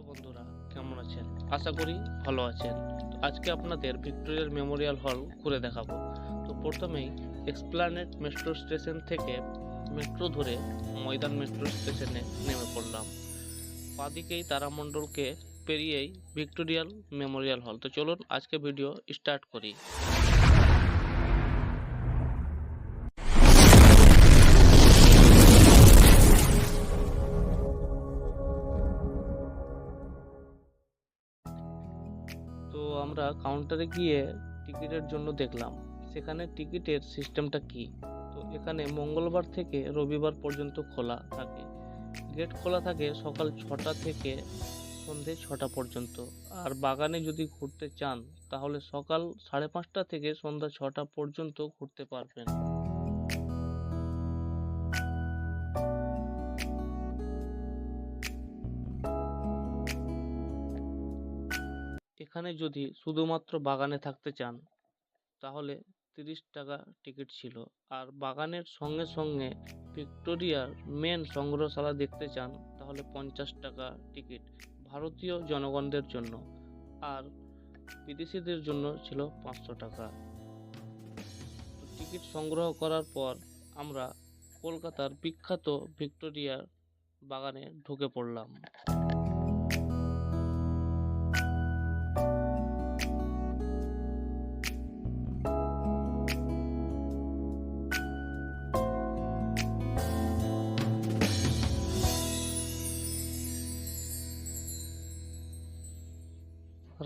বন্ধুরা, কেমন আছেন? আশা করি ভালো আছেন। তো আজকে আপনাদের ভিক্টোরিয়ার মেমোরিয়াল হল ঘুরে দেখাবো। তো প্রথমেই এক্সপ্ল্যানেড মেট্রো স্টেশন থেকে মেট্রো ধরে ময়দান মেট্রো স্টেশনে নেমে পড়লাম। বাঁদিকেই তারামণ্ডলকে পেরিয়েই ভিক্টোরিয়াল মেমোরিয়াল হল। তো চলুন আজকে ভিডিও স্টার্ট করি। তো আমরা কাউন্টারে গিয়ে টিকিটের জন্য দেখলাম সেখানে টিকিটের সিস্টেমটা কি। তো এখানে মঙ্গলবার থেকে রবিবার পর্যন্ত খোলা থাকে। গেট খোলা থাকে সকাল 6টা থেকে সন্ধে 6টা পর্যন্ত। আর বাগানে যদি ঘুরতে চান তাহলে সকাল 5:30 থেকে সন্ধ্যা 6টা পর্যন্ত ঘুরতে পারবেন। এখানে যদি শুধুমাত্র বাগানে থাকতে চান তাহলে 30 টাকা টিকিট ছিল। আর বাগানের সঙ্গে সঙ্গে ভিক্টোরিয়ার মেন সংগ্রহশালা দেখতে চান তাহলে 50 টাকা টিকিট ভারতীয় জনগণদের জন্য, আর বিদেশিদের জন্য ছিল 500 টাকা। টিকিট সংগ্রহ করার পর আমরা কলকাতার বিখ্যাত ভিক্টোরিয়ার বাগানে ঢুকে পড়লাম।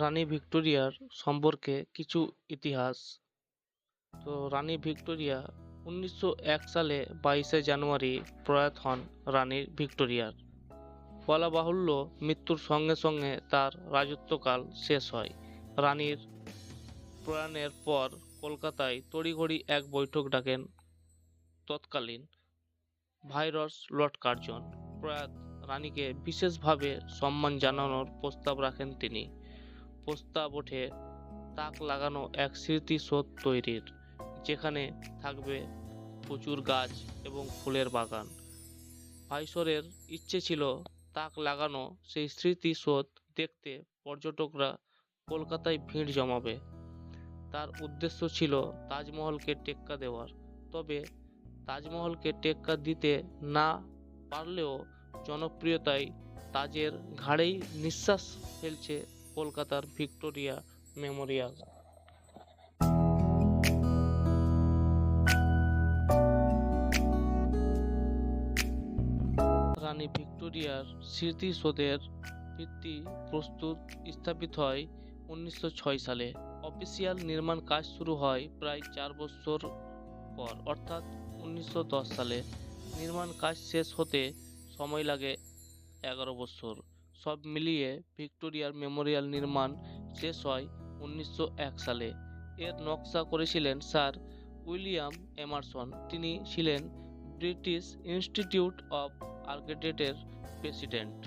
রানী ভিক্টোরিয়ার সম্পর্কে কিছু ইতিহাস। তো রানী ভিক্টোরিয়া 1901 সালে 22শে জানুয়ারি প্রয়াত হন রানী ভিক্টোরিয়ার। বলা বাহুল্য মৃত্যুর সঙ্গে সঙ্গে তার রাজত্বকাল শেষ হয়। রানীর প্রয়াণের পর কলকাতায় তড়িঘড়ি এক বৈঠক ডাকেন তৎকালীন ভাইসরয় লর্ড কার্জন। প্রয়াত রানীকে বিশেষভাবে সম্মান জানানোর প্রস্তাব রাখেন তিনি। প্রস্তাব ওঠে তাক লাগানো এক স্মৃতিসৌধ তৈরির, যেখানে থাকবে প্রচুর গাছ এবং ফুলের বাগান। ভাইসরয়ের ইচ্ছে ছিল তাক লাগানো সেই স্মৃতিসৌধ দেখতে পর্যটকরা কলকাতায় ভিড় জমাবে। তার উদ্দেশ্য ছিল তাজমহলকে টেক্কা দেওয়ার। তবে তাজমহলকে টেক্কা দিতে না পারলেও জনপ্রিয়তায় তাজের ঘাড়েই নিঃশ্বাস ফেলছে কলকাতার ভিক্টোরিয়া মেমোরিয়াল। রানী ভিক্টোরিয়ার স্মৃতিসৌধের ভিত্তি প্রস্তুত স্থাপিত হয় 1906 সালে। অফিসিয়াল নির্মাণ কাজ শুরু হয় প্রায় 4 বছর পর, অর্থাৎ 1910 সালে। নির্মাণ কাজ শেষ হতে সময় লাগে 11 বছর। সব মিলিয়ে ভিক্টোরিয়ার মেমোরিয়াল নির্মাণ শেষ হয় 1901 সালে। এর নকশা করেছিলেন স্যার উইলিয়াম এমারসন। তিনি ছিলেন ব্রিটিশ ইনস্টিটিউট অফ আর্কিটেক্টের প্রেসিডেন্ট।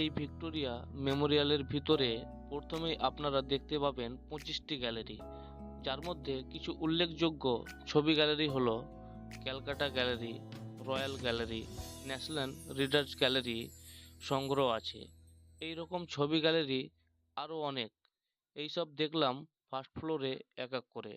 এই ভিক্টোরিয়া মেমোরিয়ালের ভিতরে প্রথমেই আপনারা দেখতে পাবেন 25টি গ্যালারি, যার মধ্যে কিছু উল্লেখযোগ্য ছবি গ্যালারি হলো Calcutta gallery, royal gallery, national readers gallery সংগ্রহ আছে। এই রকম ছবি গ্যালারি আরও অনেক। এইসব দেখলাম ফার্স্ট ফ্লোরে এক এক করে।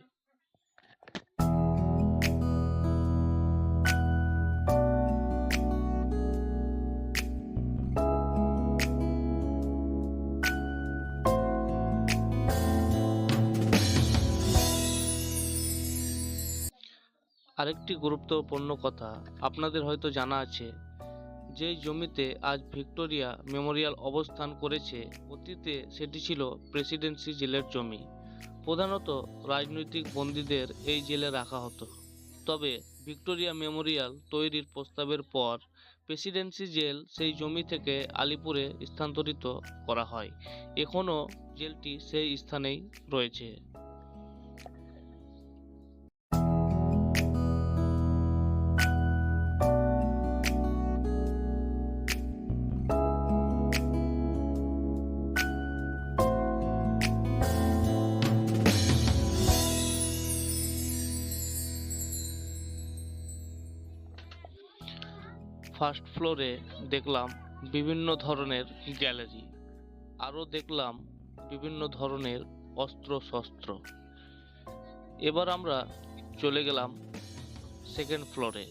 আরেকটি গুরুত্বপূর্ণ কথা আপনাদের হয়তো জানা আছে, যেই জমিতে আজ ভিক্টোরিয়া মেমোরিয়াল অবস্থান করেছে অতীতে সেটি ছিল প্রেসিডেন্সি জেলের জমি। প্রধানত রাজনৈতিক বন্দীদের এই জেলে রাখা হতো। তবে ভিক্টোরিয়া মেমোরিয়াল তৈরির প্রস্তাবের পর প্রেসিডেন্সি জেল সেই জমি থেকে আলিপুরে স্থানান্তরিত করা হয়। এখনও জেলটি সেই স্থানেই রয়েছে। ফার্স্ট ফ্লোরে দেখলাম বিভিন্ন ধরনের গ্যালারি, আরও দেখলাম বিভিন্ন ধরনের অস্ত্রশস্ত্র। এবার আমরা চলে গেলাম সেকেন্ড ফ্লোরে।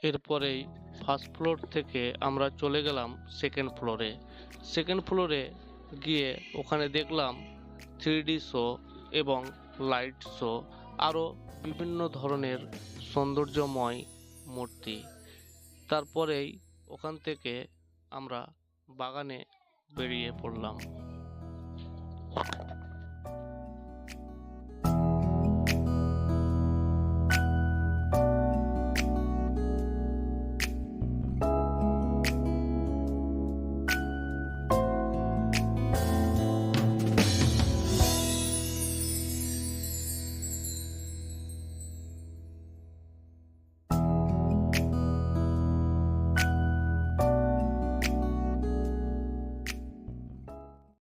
এরপরেই ফার্স্ট ফ্লোর থেকে আমরা চলে গেলাম সেকেন্ড ফ্লোরে। সেকেন্ড ফ্লোরে গিয়ে ওখানে দেখলাম 3D শো এবং লাইট শো, আরও বিভিন্ন ধরনের সৌন্দর্যময় মূর্তি। তারপরেই ওখান থেকে আমরা বাগানে বেরিয়ে পড়লাম।